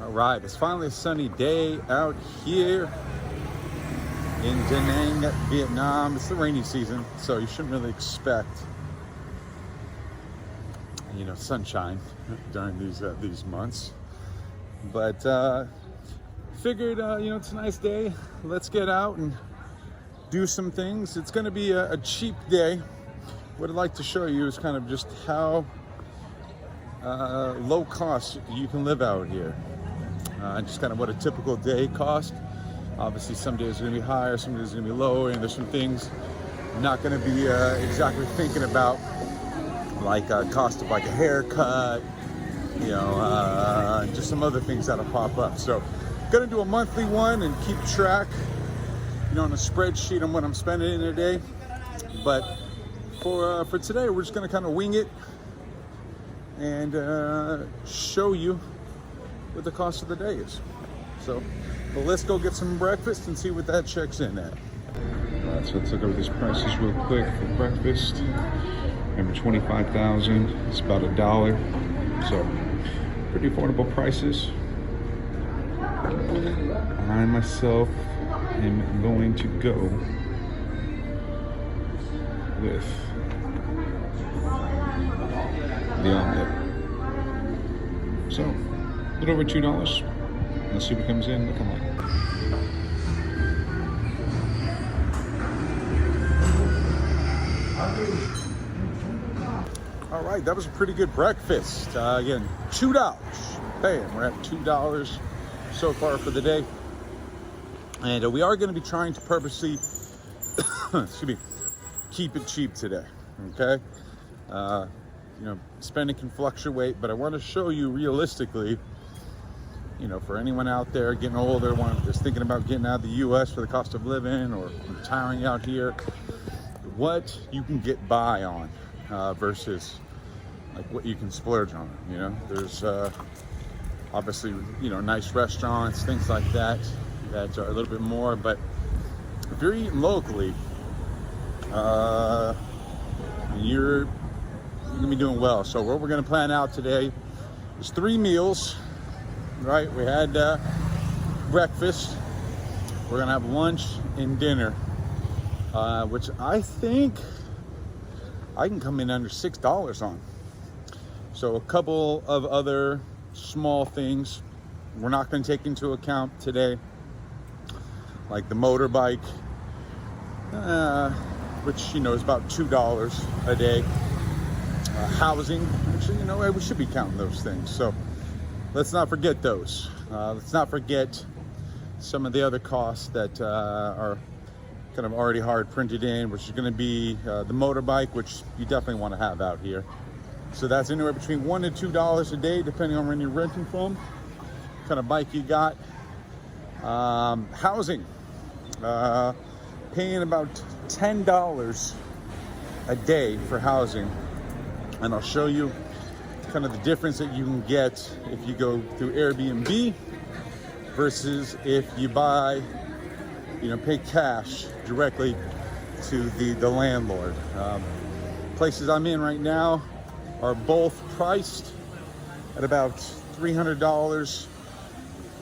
All right, it's finally a sunny day out here in Da Nang, Vietnam. It's the rainy season, so you shouldn't really expect, sunshine during these months. But figured, it's a nice day. Let's get out and do some things. It's going to be a cheap day. What I'd like to show you is kind of just how low cost you can live out here. Just kind of what a typical day cost. Obviously, some days are going to be higher, some days are going to be lower, and there's some things I'm not going to be exactly thinking about, like cost of like a haircut, just some other things that'll pop up. So, going to do a monthly one and keep track, on a spreadsheet on what I'm spending in a day. But for today, we're just going to kind of wing it and show you what the cost of the day is. So, but let's go get some breakfast and see what that checks in at. All right, so let's look over these prices real quick for breakfast. Remember, 25,000. It's about $1. So, pretty affordable prices. I myself am going to go with the omelet. So, a little over $2. Let's see what comes in looking like. All right, that was a pretty good breakfast. Again, $2. Bam, we're at $2 so far for the day. And we are going to be trying to purposely, keep it cheap today, okay? Spending can fluctuate, but I want to show you realistically, for anyone out there getting older, just thinking about getting out of the U.S. for the cost of living or retiring out here, what you can get by on versus like what you can splurge on. There's obviously, nice restaurants, things like that are a little bit more, but if you're eating locally, you're gonna be doing well. So what we're gonna plan out today is 3 meals. Right, we had breakfast. We're gonna have lunch and dinner, which I think I can come in under $6 on. So a couple of other small things we're not going to take into account today, like the motorbike, which is about $2 a day. Housing, actually, we should be counting those things. So let's not forget those. Let's not forget some of the other costs that are kind of already hard printed in, which is going to be the motorbike, which you definitely want to have out here. So that's anywhere between $1 to $2 a day, depending on where you're renting from, what kind of bike you got. Housing, paying about $10 a day for housing, and I'll show you kind of the difference that you can get if you go through Airbnb versus if you buy, pay cash directly to the landlord. Places I'm in right now are both priced at about $300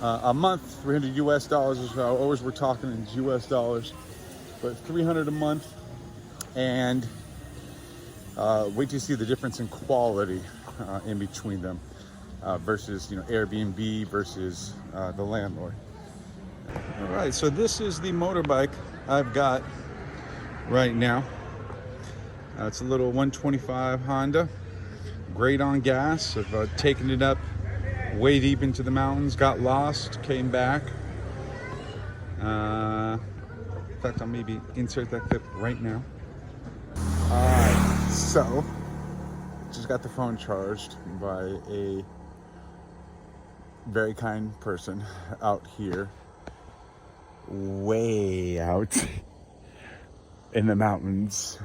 a month, 300 US dollars is how always we're talking in US dollars, but 300 a month. And wait till you see the difference in quality in between them versus Airbnb versus the landlord. All right, so this is the motorbike I've got right now. It's a little 125 Honda, great on gas. I've taken it up way deep into the mountains, got lost, came back. In fact, I'll maybe insert that clip right now. All right, so just got the phone charged by a very kind person out here, way out in the mountains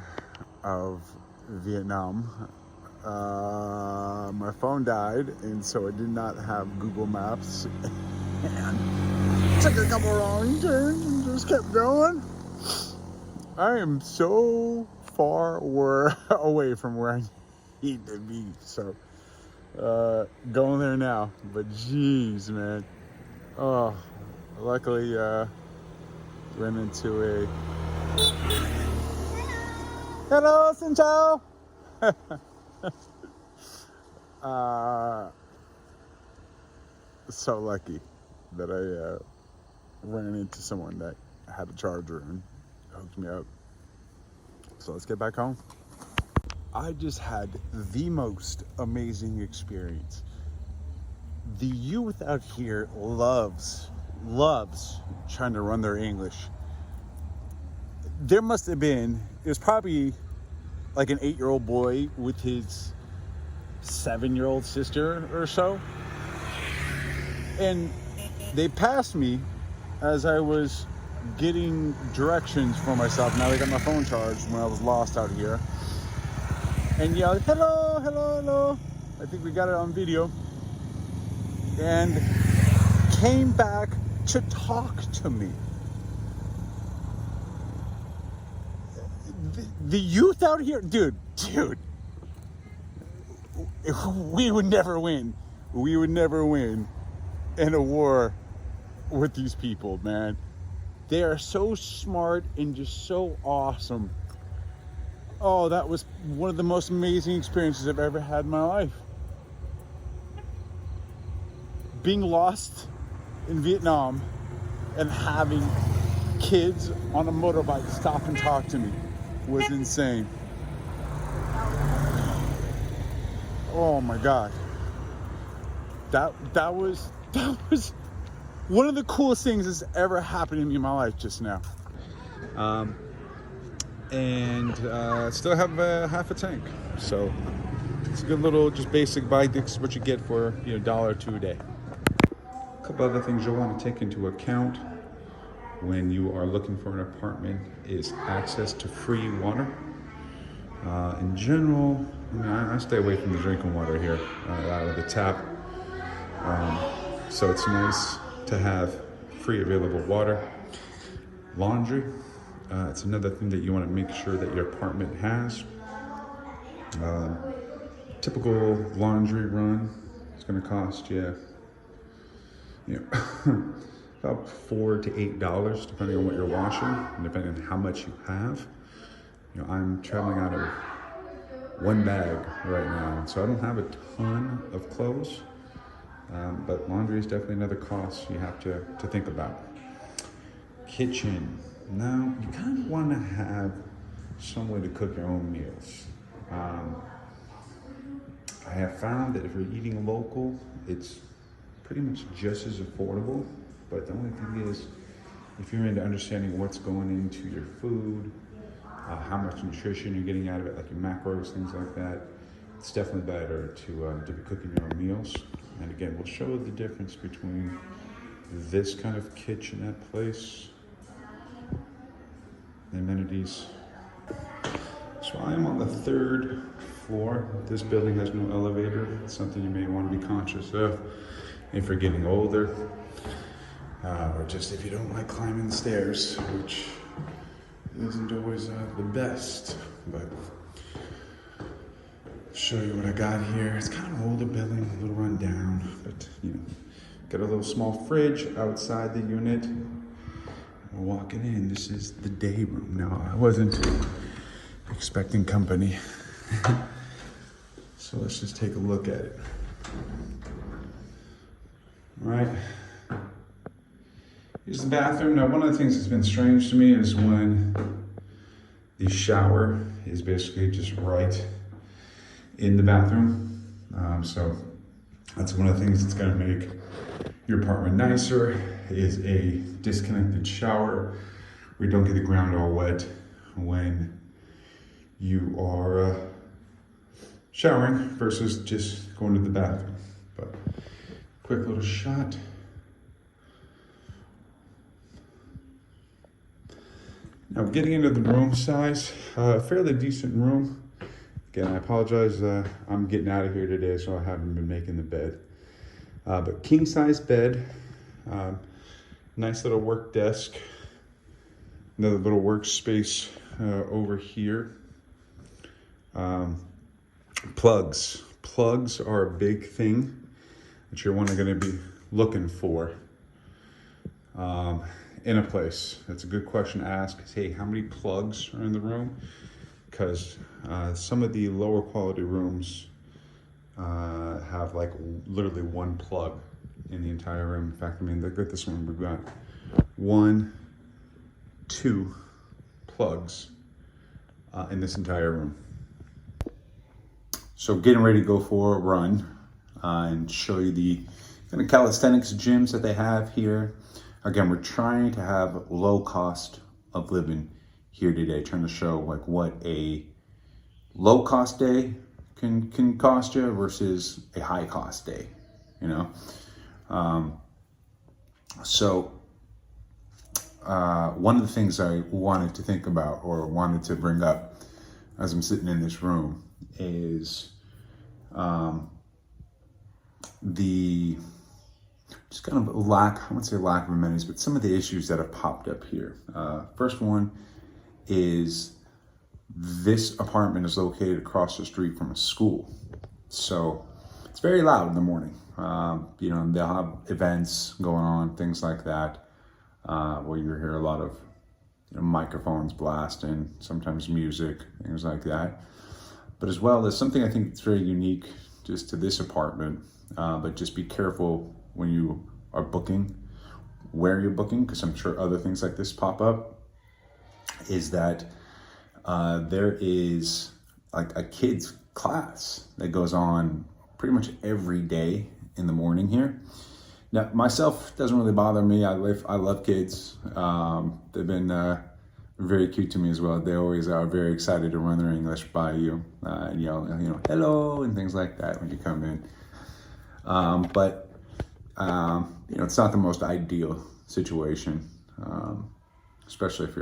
of Vietnam. My phone died, and so I did not have Google Maps, and took a couple wrong turns and just kept going. I am so far away from where I need to be. So going there now, but jeez, man. Oh, luckily, ran into a... Hello, Xin Chao! So lucky that I ran into someone that had a charger and hooked me up. So let's get back home. I just had the most amazing experience. The youth out here loves trying to run their English. There must have been, it was probably like an 8-year-old boy with his 7-year-old sister or so. And they passed me as I was getting directions for myself. Now they got my phone charged when I was lost out here. And yelled, hello, hello, hello. I think we got it on video. And came back to talk to me. The youth out here, dude, we would never win. We would never win in a war with these people, man. They are so smart and just so awesome. Oh, that was one of the most amazing experiences I've ever had in my life. Being lost in Vietnam and having kids on a motorbike stop and talk to me was insane. Oh my God. That was one of the coolest things that's ever happened to me in my life just now. And still have half a tank. So it's a good little just basic bike. This is what you get for $1 or $2 a day. A couple other things you'll want to take into account when you are looking for an apartment is access to free water. In general, I stay away from the drinking water here, out of the tap. So it's nice to have free available water. Laundry, it's another thing that you want to make sure that your apartment has. Typical laundry run is going to cost you, about $4 to $8, depending on what you're washing and depending on how much you have. I'm traveling out of one bag right now, so I don't have a ton of clothes. But laundry is definitely another cost you have to think about. Kitchen. Now, you kind of want to have some way to cook your own meals. I have found that if you're eating local, it's pretty much just as affordable. But the only thing is, if you're into understanding what's going into your food, how much nutrition you're getting out of it, like your macros, things like that, it's definitely better to be cooking your own meals. And again, we'll show the difference between this kind of kitchenette place, the amenities. So I am on the 3rd floor. This building has no elevator. It's something you may want to be conscious of if you're getting older, or just if you don't like climbing the stairs, which isn't always the best. But show you what I got here. It's kind of an older building, a little run down, but got a little small fridge outside the unit. We're walking in. This is the day room. Now, I wasn't expecting company. So let's just take a look at it. All right. Here's the bathroom. Now, one of the things that's been strange to me is when the shower is basically just right in the bathroom. So that's one of the things that's gonna make your apartment nicer, is a disconnected shower where you don't get the ground all wet when you are showering versus just going to the bathroom. But quick little shot. Now getting into the room size, fairly decent room. Again, I apologize, I'm getting out of here today, so I haven't been making the bed. But king size bed, nice little work desk, another little workspace over here. Plugs Plugs are a big thing that you're going to be looking for in a place. That's a good question to ask. Is, hey, how many plugs are in the room? Because some of the lower quality rooms have like literally one plug in the entire room. In fact, I mean, look at this one. We've got 1, 2 plugs in this entire room. So getting ready to go for a run and show you the kind of calisthenics gyms that they have here. Again, we're trying to have low cost of living here today, trying to show like what a low cost day can cost you versus a high cost day, you know? One of the things I wanted to think about or wanted to bring up as I'm sitting in this room is the just kind of lack, I wouldn't say lack of amenities, but some of the issues that have popped up here. First one is this apartment is located across the street from a school. So it's very loud in the morning. You know, they'll have events going on, things like that, where you hear a lot of microphones blasting, sometimes music, things like that. But as well, there's something I think that's very unique just to this apartment, but just be careful when you are booking, where you're booking, because I'm sure other things like this pop up, is that there is like a kid's class that goes on pretty much every day in the morning here. Now, myself, doesn't really bother me. I love kids. They've been very cute to me as well. They always are very excited to run their English by you and yell, hello and things like that when you come in. But it's not the most ideal situation, especially if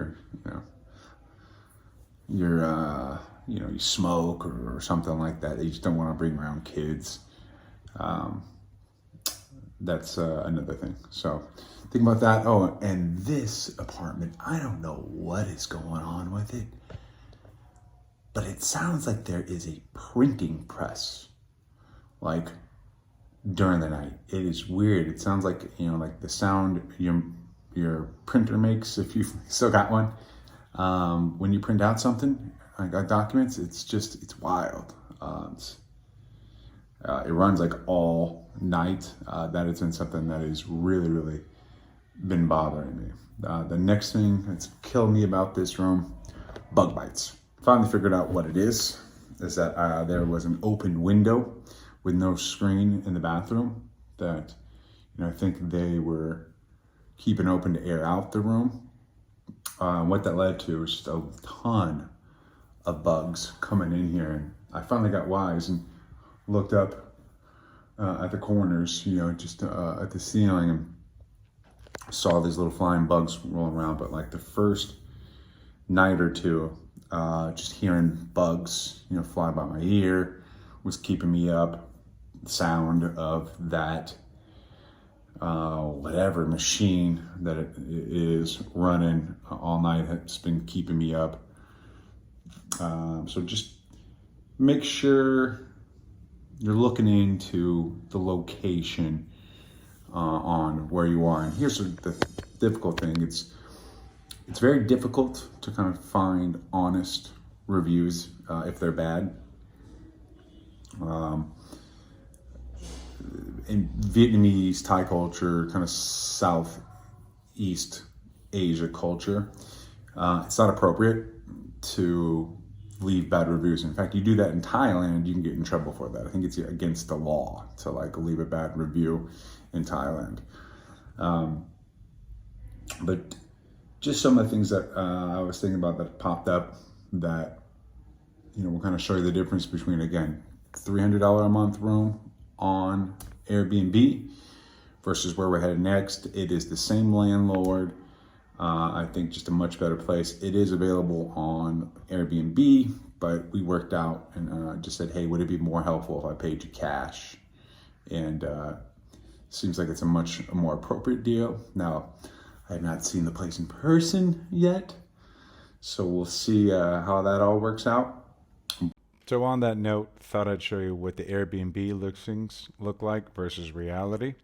you smoke or something like that. You just don't want to bring around kids. That's another thing. So think about that. Oh, and this apartment, I don't know what is going on with it, but it sounds like there is a printing press, like during the night. It is weird. It sounds like, like the sound your printer makes, if you've still got one, when you print out something, like documents. It's wild. It runs like all night. That has been something that has really, really been bothering me. The next thing that's killed me about this room, bug bites. Finally figured out what it is that there was an open window with no screen in the bathroom that, I think they were keeping open to air out the room. What that led to was just a ton of bugs coming in here. And I finally got wise and looked up at the corners, just at the ceiling, and saw these little flying bugs rolling around. But like the first night or two, just hearing bugs, fly by my ear was keeping me up. The sound of that, whatever machine that it is running all night has been keeping me up. So just make sure you're looking into the location on where you are. And here's the difficult thing. It's very difficult to kind of find honest reviews if they're bad. In Vietnamese, Thai culture, kind of Southeast Asia culture, it's not appropriate to leave bad reviews. In fact, you do that in Thailand, you can get in trouble for that. I think it's against the law to leave a bad review in Thailand. But just some of the things that I was thinking about that popped up that, will kind of show you the difference between, again, $300 a month room on Airbnb versus where we're headed next. It is the same landlord. I think just a much better place. It is available on Airbnb, but we worked out and just said, hey, would it be more helpful if I paid you cash? And seems like it's a much more appropriate deal. Now, I have not seen the place in person yet, so we'll see how that all works out. So on that note, thought I'd show you what the Airbnb listings look like versus reality.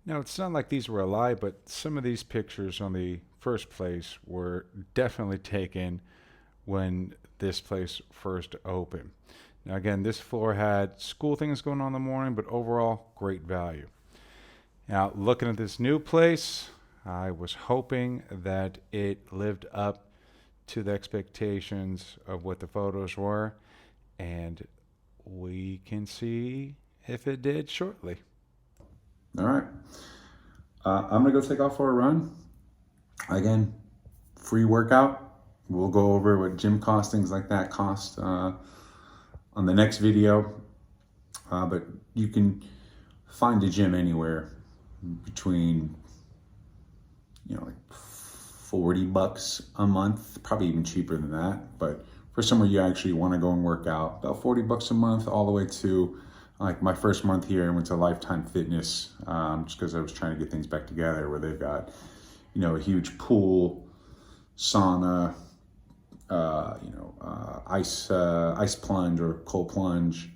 Now, it's not like these were a lie, but some of these pictures on the first place were definitely taken when this place first opened. Now, again, this floor had school things going on in the morning, but overall, great value. Now, looking at this new place, I was hoping that it lived up to the expectations of what the photos were, and we can see if it did shortly. All right. I'm going to go take off for a run. Again, free workout. We'll go over what gym costs, things like that cost on the next video. But you can find a gym anywhere between, like $40 a month, probably even cheaper than that. But for somewhere you actually want to go and work out, about $40 a month, all the way to like my first month here, I went to Lifetime Fitness just because I was trying to get things back together, where they've got, a huge pool, sauna, ice plunge or cold plunge.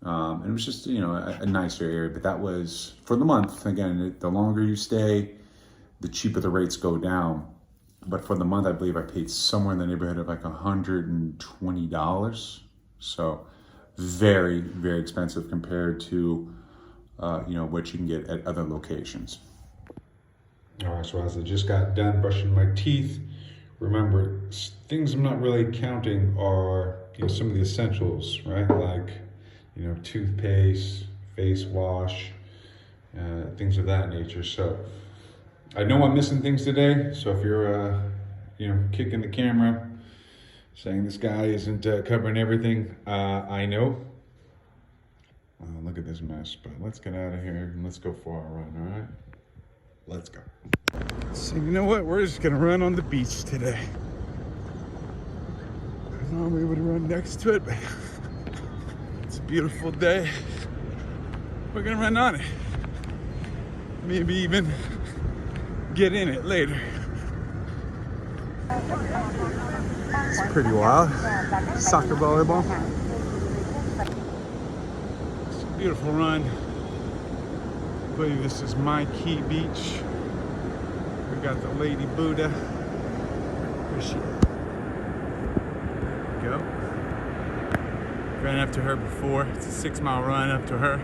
And it was just, a nicer area, but that was for the month. Again, the longer you stay, the cheaper the rates go down. But for the month, I believe I paid somewhere in the neighborhood of like $120. So very, very expensive compared to, what you can get at other locations. All right, so as I just got done brushing my teeth, remember, things I'm not really counting are, some of the essentials, right? Like, toothpaste, face wash, things of that nature. So I know I'm missing things today. So if you're, kicking the camera, saying this guy isn't covering everything, I know. Look at this mess, but let's get out of here and let's go for our run, all right? Let's go. So you know what? We're just gonna run on the beach today. I normally would run next to it, but it's a beautiful day. We're gonna run on it. Maybe even get in it later. It's pretty wild. Soccer volleyball. It's a beautiful run. I believe this is My Key Beach. We got the Lady Buddha. Where's she? There we go. Ran up to her before. It's a 6-mile run up to her.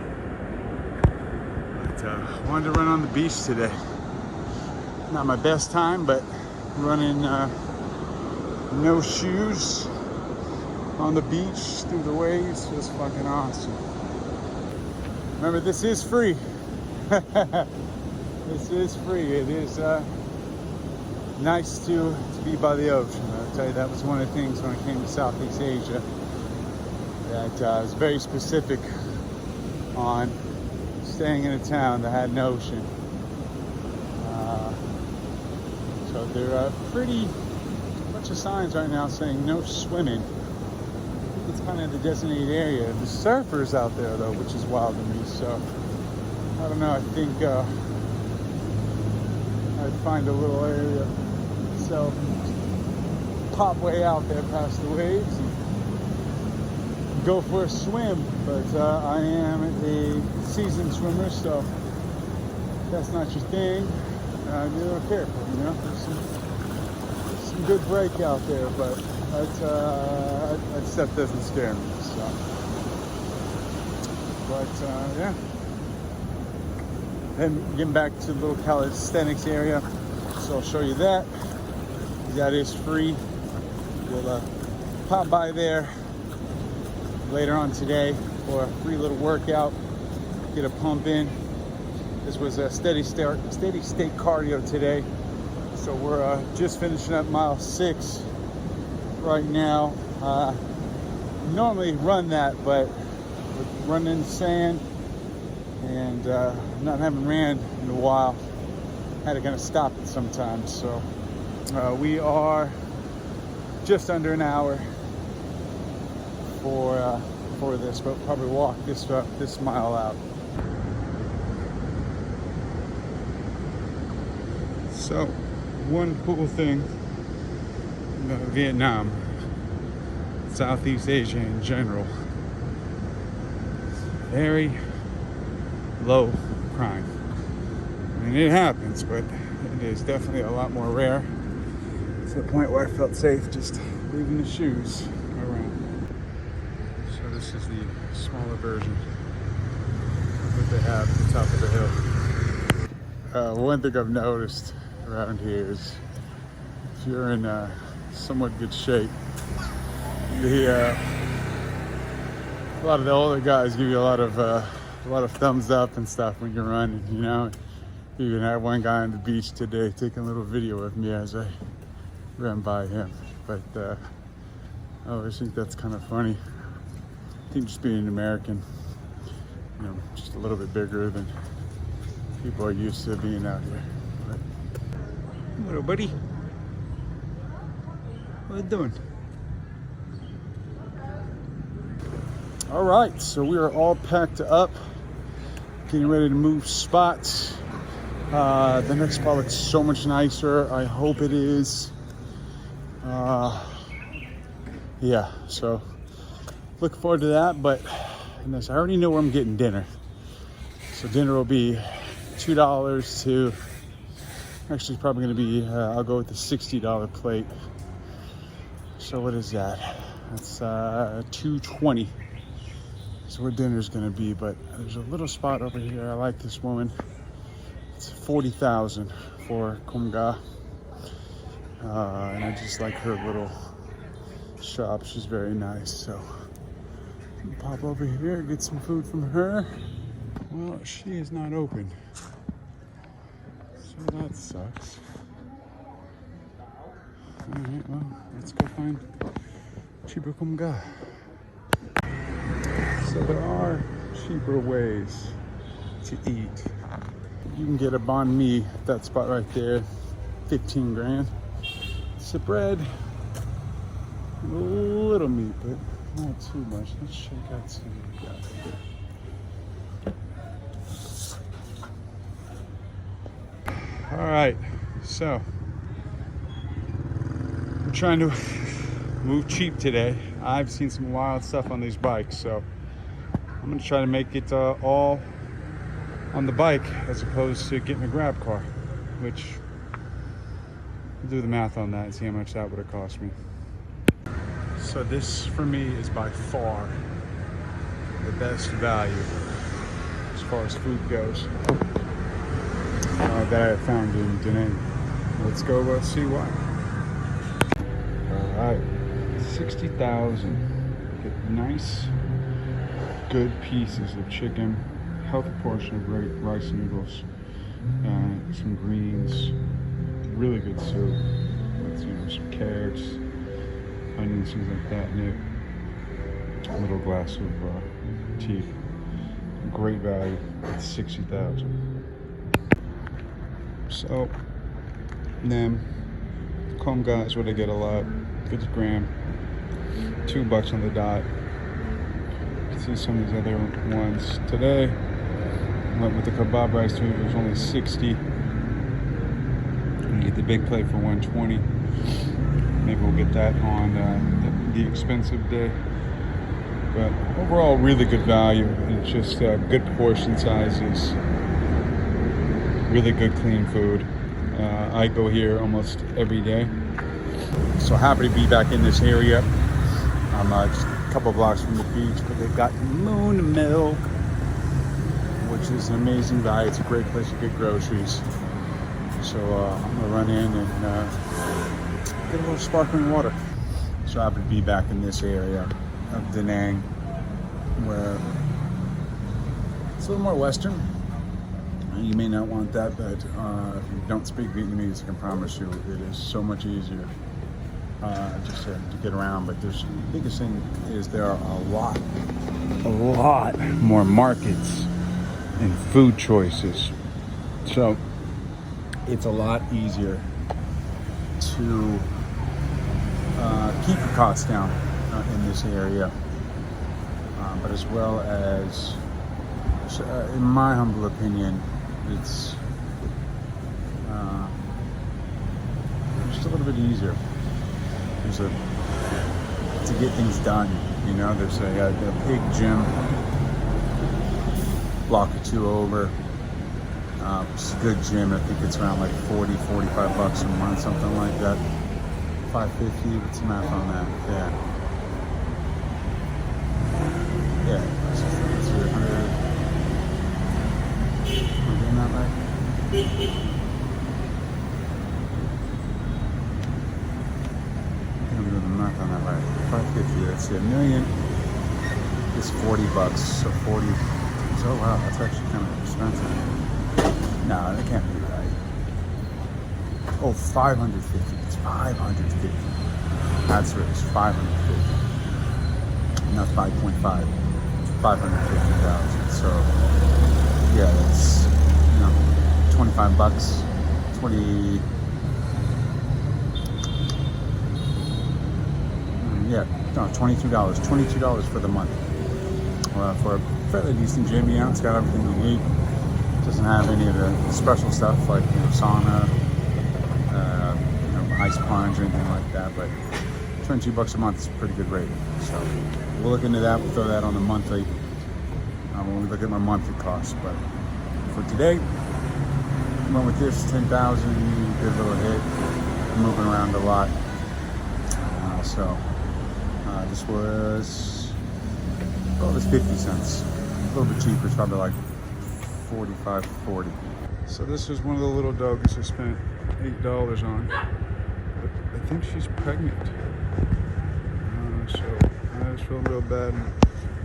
But wanted to run on the beach today. Not my best time, but running no shoes on the beach through the waves was fucking awesome. Remember, this is free. This is free. It is nice to be by the ocean. I'll tell you, that was one of the things when I came to Southeast Asia that I was very specific on staying in a town that had an ocean. So there are pretty bunch of signs right now saying no swimming. I think it's kind of the designated area. The surfers out there though, which is wild to me. So I don't know. I think I'd find a little area, so pop way out there past the waves and go for a swim. But I am a seasoned swimmer, so if that's not your thing, be a little careful. There's some good break out there, but that stuff doesn't scare me. So, but yeah. Then getting back to the little Calisthenics area, so I'll show you that. That is free. We'll pop by there later on today for a free little workout. Get a pump in. This was a steady state cardio today. So we're just finishing up mile 6 right now. Normally run that, but with running in the sand and not having ran in a while, had to kind of stop it sometimes. So we are just under an hour for this, but probably walk this mile out. So one cool thing about Vietnam, Southeast Asia in general, very low crime. I mean, it happens, but it is definitely a lot more rare, to the point where I felt safe just leaving the shoes around. So this is the smaller version of what they have at the top of the hill. One thing I've noticed around here is if you're in somewhat good shape, a lot of the older guys give you a lot of thumbs up and stuff when you're running, you know. Even had one guy on the beach today taking a little video of me as I ran by him. But I always think that's kind of funny. I think just being an American, you know, just a little bit bigger than people are used to being out here. But, hello, buddy. What are you doing? All right, so we are all packed up, getting ready to move spots. The next spot looks so much nicer. I hope it is. Yeah, so look forward to that. But goodness, I already know where I'm getting dinner. So dinner will be $2 to, actually probably going to be, I'll go with the $60 plate. So what is that? That's $2.20. So where dinner's gonna be, but there's a little spot over here. I like this woman. It's 40,000 for Kumga, and I just like her little shop. She's very nice. So pop over here, get some food from her. Well, she is not open, so that sucks. All right, well, let's go find cheaper Kumga. So there are cheaper ways to eat. You can get a banh mi, that spot right there, 15 grand. It's a bread, a little meat, but not too much. Let's check out some of what we got here. All right, so I'm trying to move cheap today. I've seen some wild stuff on these bikes, so I'm gonna try to make it all on the bike as opposed to getting a grab car, which I'll do the math on that and see how much that would have cost me. So this for me is by far the best value as far as food goes that I have found in Da Nang. Let's go see why. All right, 60,000. Get nice, good pieces of chicken, healthy portion of great rice noodles, some greens, really good soup with, you know, some carrots, onions, things like that in it. A little glass of tea. Great value at 60,000. So then Kumga is what I get a lot. 50 gram, $2 on the dot. See some of these other ones. Today went with the kebab rice too. It was only 60. You get the big plate for 120. Maybe we'll get that on the expensive day. But overall, really good value. It's just good portion sizes. Really good clean food. I go here almost every day. So happy to be back in this area. I'm just a couple blocks from the beach, but they've got Moon Milk, which is an amazing value. It's a great place to get groceries. So I'm gonna run in and get a little sparkling water. So happy to be back in this area of Da Nang, where it's a little more Western. You may not want that, but if you don't speak Vietnamese, I can promise you it is so much easier just to get around. But the biggest thing is there are a lot more markets and food choices. So it's a lot easier to keep your costs down in this area, but as well as, in my humble opinion, it's just a little bit easier. There's a to get things done. You know, there's a big gym, block or two over. It's a good gym. I think it's around like 40, 45 bucks a month, something like that. 550. What's the math on that? Yeah. Yeah. It's 300. Am I getting that right? I'm doing the math on that right. 550. That's it. $1 million is 40 bucks. So 40. Oh wow, that's actually kind of expensive. No, that can't be right. Oh, 550. It's 550. That's right. It's 550. Not 5.5. 550,000. So yeah, that's 25 bucks. 20. Yeah, no, $22. $22 for the month. For a fairly decent gym, it's got everything you need. Doesn't have any of the special stuff like sauna, ice plunge, or anything like that. But 22 bucks a month is a pretty good rate. So we'll look into that. We'll throw that on the monthly when we look at my monthly costs. But for today, I went with this 10,000. Good little hit. I'm moving around a lot. This was 50 cents. A little bit cheaper. It's probably like 45, 40. So this is one of the little dogs I spent $8 on. But I think she's pregnant. So I was feeling real bad.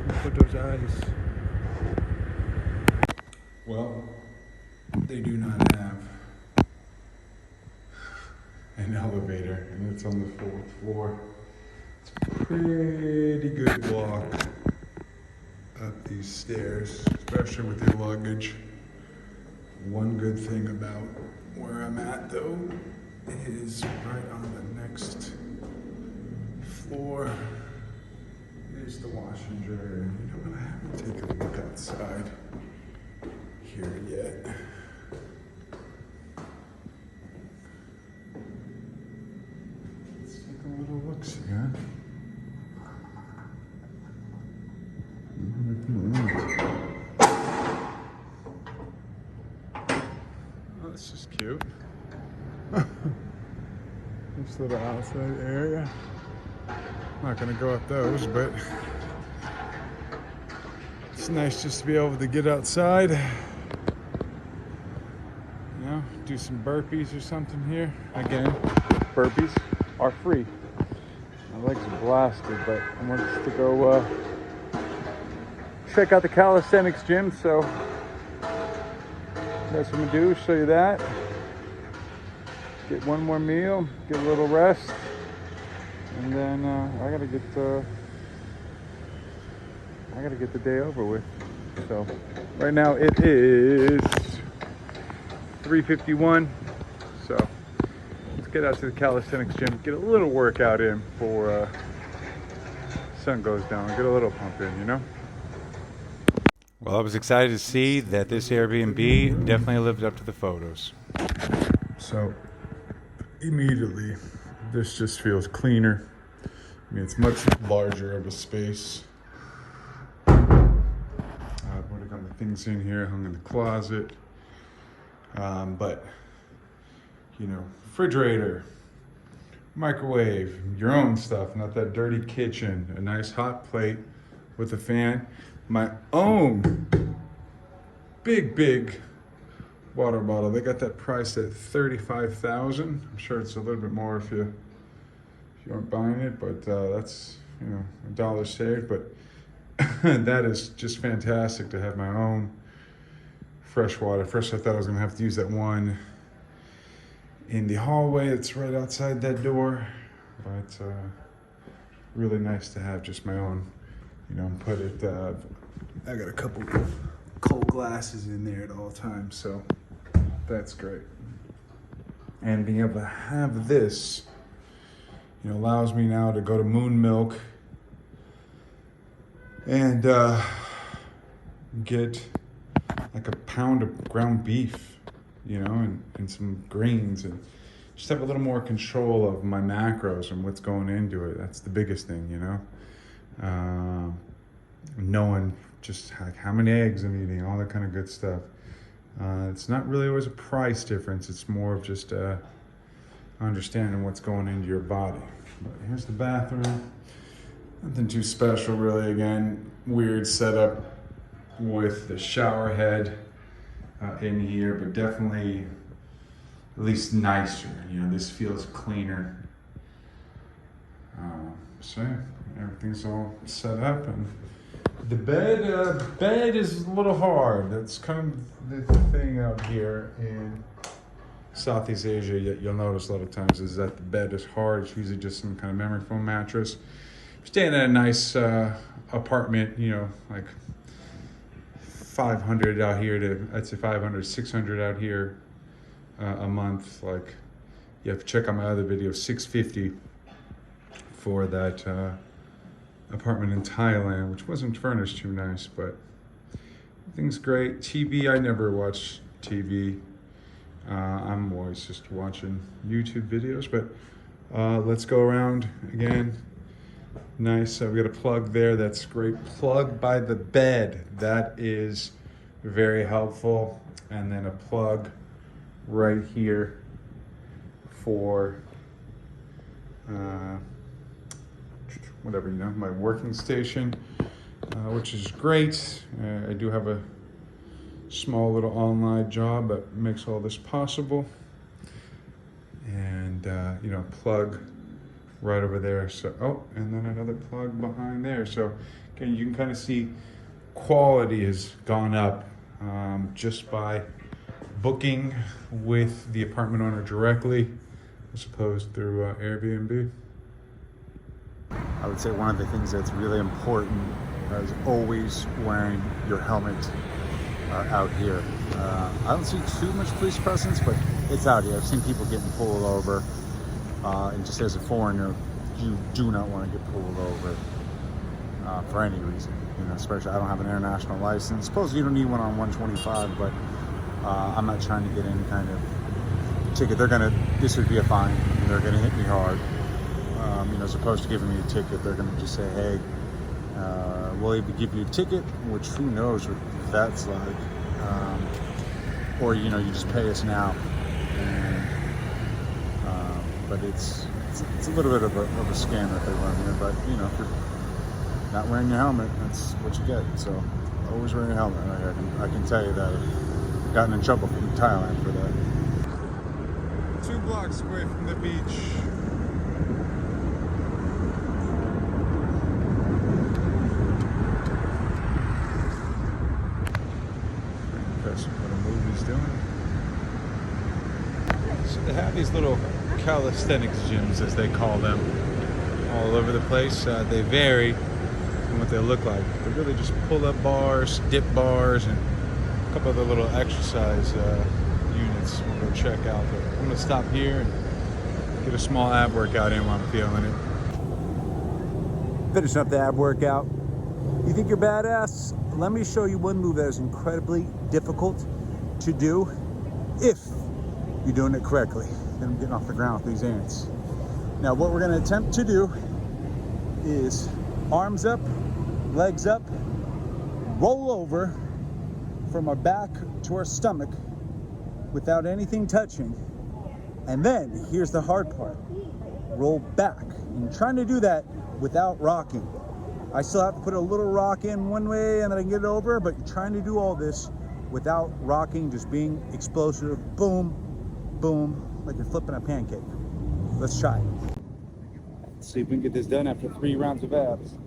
Look at those eyes. Well, they do not have an elevator, and it's on the 4th floor. It's a pretty good walk up these stairs, especially with your luggage. One good thing about where I'm at, though, is right on the next floor is the wash and dryer. You know what? I haven't taken a look outside here yet. Let's take a little look-see, huh? Oh, this is cute. This little outside area. I'm not gonna go up those, but it's nice just to be able to get outside. Do some burpees or something here. Again, burpees are free. My legs are blasted, but I want us to go check out the Calisthenics gym, so that's what I'm gonna do, show you that. Get one more meal, get a little rest, and then I gotta get the day over with. So right now it is 3:51, so let's get out to the Calisthenics gym, get a little workout in before sun goes down, get a little pump in, Well, I was excited to see that this Airbnb definitely lived up to the photos. So immediately, this just feels cleaner. I mean, it's much larger of a space. I've already got my things in here, hung in the closet. But refrigerator, microwave, your own stuff, not that dirty kitchen, a nice hot plate with a fan, my own big water bottle. They got that priced at $35,000. I'm sure it's a little bit more if you aren't buying it, but that's a dollar saved. But that is just fantastic to have my own fresh water. First I thought I was gonna have to use that one in the hallway. It's right outside that door, but really nice to have just my own, put it, I got a couple of cold glasses in there at all times, so that's great. And being able to have this, allows me now to go to Moon Milk and get like a pound of ground beef, and some greens, and just have a little more control of my macros and what's going into it. That's the biggest thing, you know. Knowing just how many eggs I'm eating, all that kind of good stuff. It's not really always a price difference. It's more of just understanding what's going into your body. But here's the bathroom. Nothing too special, really. Again, weird setup with the shower head in here, but definitely at least nicer. You know, this feels cleaner. So everything's all set up, and the bed is a little hard. That's kind of the thing out here in Southeast Asia that you'll notice a lot of times, is that the bed is hard. It's usually just some kind of memory foam mattress. Staying in a nice apartment, you know, like 500 out here to, I'd say 500, 600 out here a month. Like, you have to check out my other video, 650 for that apartment in Thailand, which wasn't furnished too nice, but everything's great. TV, I never watch TV. I'm always just watching YouTube videos, but let's go around again. Nice, we got a plug there, that's great. Plug by the bed, that is very helpful. And then a plug right here for whatever, you know, my working station, which is great. I do have a small little online job that makes all this possible. And, you know, plug right over there. So, oh, and then another plug behind there. So, again, you can kind of see quality has gone up just by booking with the apartment owner directly, as opposed through Airbnb. I would say one of the things that's really important is always wearing your helmet out here. I don't see too much police presence, but it's out here. I've seen people getting pulled over, and just as a foreigner, you do not want to get pulled over for any reason. You know, especially I don't have an international license. Suppose you don't need one on 125, but I'm not trying to get any kind of ticket. This would be a fine. They're gonna hit me hard. You know, as opposed to giving me a ticket, they're gonna just say, hey, we'll either give you a ticket, which who knows what that's like, or, you know, you just pay us now. And, but it's a little bit of a scam that they run here. But, you know, if you're not wearing your helmet, that's what you get. So always wear your helmet. I can tell you that I've gotten in trouble from Thailand for that. 2 blocks away from the beach. That's what a movie's doing. So they have these little calisthenics gyms, as they call them, all over the place. They vary in what they look like. They're really just pull-up bars, dip bars, and a couple other little exercise units we'll go check out. But I'm gonna stop here and get a small ab workout in while I'm feeling it. Finishing up the ab workout. You think you're badass? Let me show you one move that is incredibly difficult to do if you're doing it correctly. Then I'm getting off the ground with these ants. Now what we're gonna attempt to do is arms up, legs up, roll over from our back to our stomach without anything touching. And then here's the hard part, roll back. And you're trying to do that without rocking. I still have to put a little rock in one way and then I can get it over, but you're trying to do all this without rocking, just being explosive, boom, boom, like you're flipping a pancake. Let's try it. Let's see if we can get this done after 3 rounds of abs.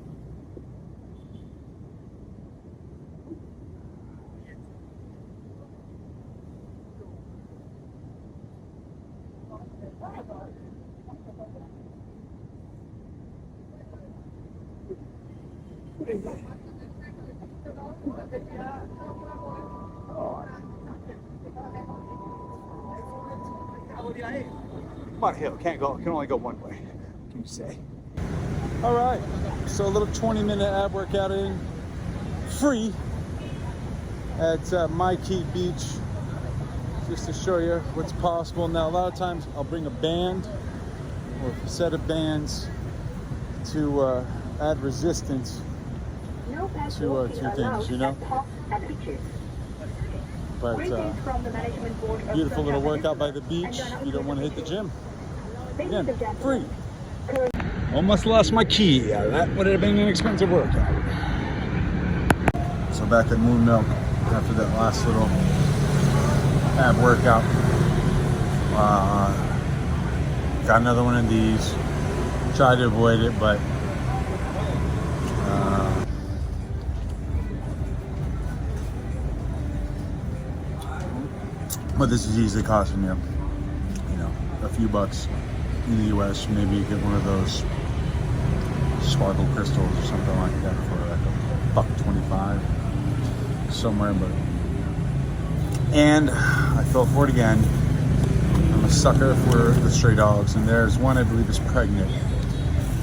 Come on, hill, can only go one way. What can you say? All right, so a little 20-minute ab workout in, free, at My Key Beach. just to show you what's possible. Now, a lot of times I'll bring a band or a set of bands to add resistance to things, you know. But beautiful little workout by the beach. You don't want to hit the gym. Again, free. Almost lost my key. That would have been an expensive workout. So back at Moon Milk after that last little ab workout. Got another one of these. Tried to avoid it, but this is easily costing you, a few bucks in the US. Maybe you get one of those sparkle crystals or something like that for like $1.25 somewhere. But and I fell for it again. I'm a sucker for the stray dogs, and there's one I believe is pregnant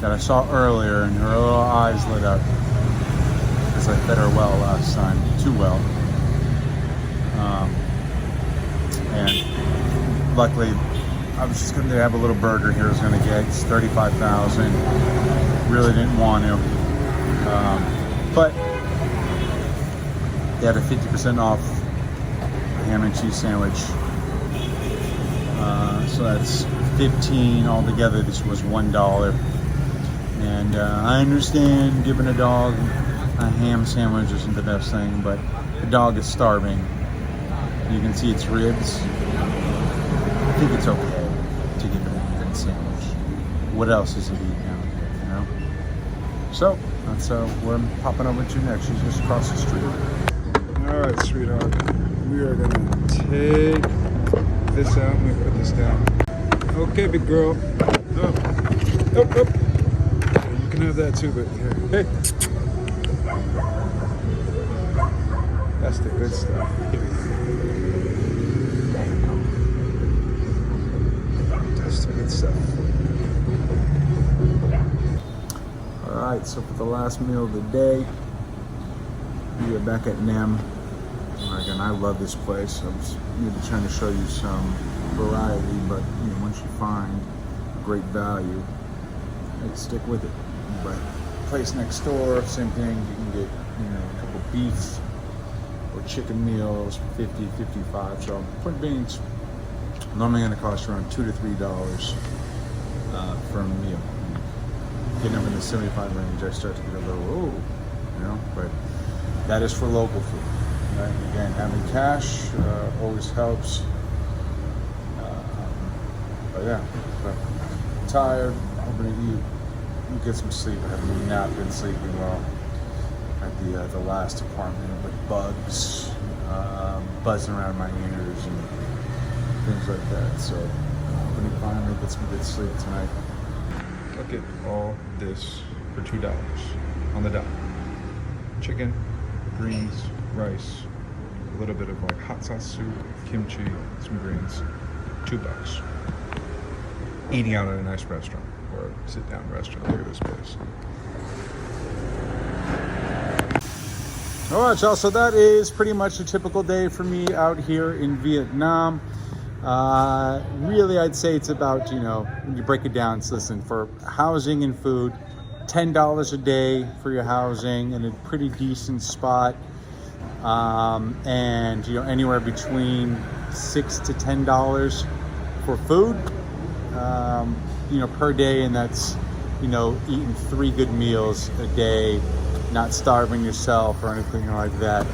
that I saw earlier, and her little eyes lit up because I fed her well last time, too well. And luckily, I was just going to have a little burger here. I was going to get it's $35,000. Really didn't want to, but they had a 50% off ham and cheese sandwich. So that's $15 altogether. This was $1. And I understand giving a dog a ham sandwich isn't the best thing, but the dog is starving. You can see its ribs. I think it's okay to give it a ham sandwich. What else is it eating out here, So that's where I'm popping over to next. She's just across the street. All right, sweetheart. We are gonna take this out. Let me put this down. Okay, big girl. Up. You can have that too, but here. Hey. That's the good stuff. That's the good stuff. Alright, so for the last meal of the day, we are back at Nem. Again, I love this place. I was maybe trying to show you some variety, but once you find great value, stick with it. But place next door, same thing. You can get a couple beef or chicken meals for $50, $55. So point being, it's normally going to cost around $2 to $3 for a meal. Getting up in the 75 range, I start to get a little, but that is for local food. Right? Again, having cash always helps. But yeah, but I'm tired. I'm gonna get some sleep. I haven't napped, been sleeping well at the last apartment with bugs buzzing around my ears and things like that. So I'm gonna finally get some good sleep tonight. Look at all this for $2 on the dot. Chicken, greens, rice, a little bit of like hot sauce soup, kimchi, some greens, $2. Eating out at a nice restaurant or sit down restaurant. Look at this place. All right, y'all. So that is pretty much a typical day for me out here in Vietnam. Really, I'd say it's about, when you break it down, it's listen, for housing and food, $10 a day for your housing in a pretty decent spot. And, anywhere between $6 to $10 for food, per day. And that's, eating 3 good meals a day, not starving yourself or anything like that.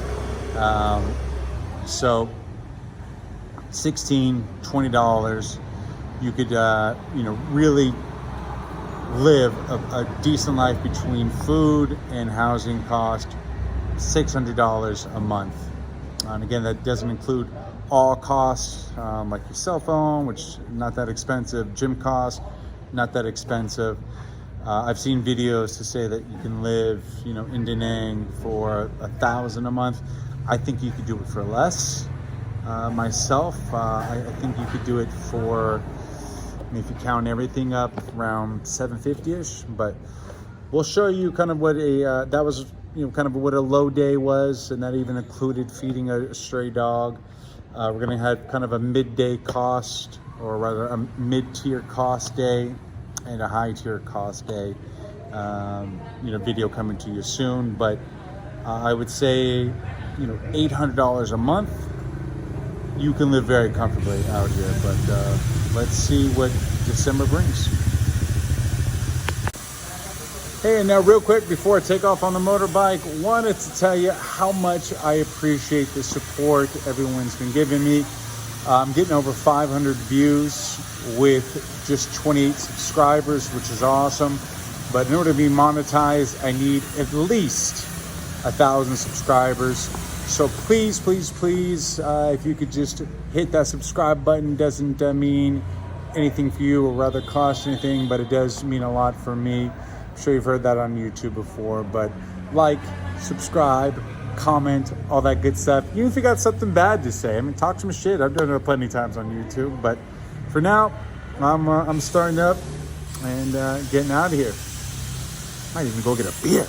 So $16, $20, you could, really live a decent life between food and housing cost, $600 a month. And again, that doesn't include all costs, like your cell phone, which not that expensive, gym costs, not that expensive. I've seen videos to say that you can live, in Da Nang for $1,000 a month. I think you could do it for less. Myself, I think you could do it for, if you count everything up, around $750-ish. But we'll show you kind of what that was, kind of what a low day was, and that even included feeding a stray dog. We're gonna have kind of a midday cost, or rather a mid-tier cost day and a high-tier cost day. Video coming to you soon, but I would say, $800 a month, you can live very comfortably out here. But let's see what December brings. Hey, and now real quick before I take off on the motorbike, wanted to tell you how much I appreciate the support everyone's been giving me. I'm getting over 500 views with just 28 subscribers, which is awesome. But in order to be monetized, I need at least 1,000 subscribers. So please, please, please, if you could just hit that subscribe button. Doesn't mean anything for you, or rather cost anything, but it does mean a lot for me. I'm sure you've heard that on YouTube before, but like, subscribe, comment, all that good stuff. Even if you got something bad to say, talk some shit. I've done it plenty of times on YouTube, but for now, I'm starting up and getting out of here. Might even go get a beer.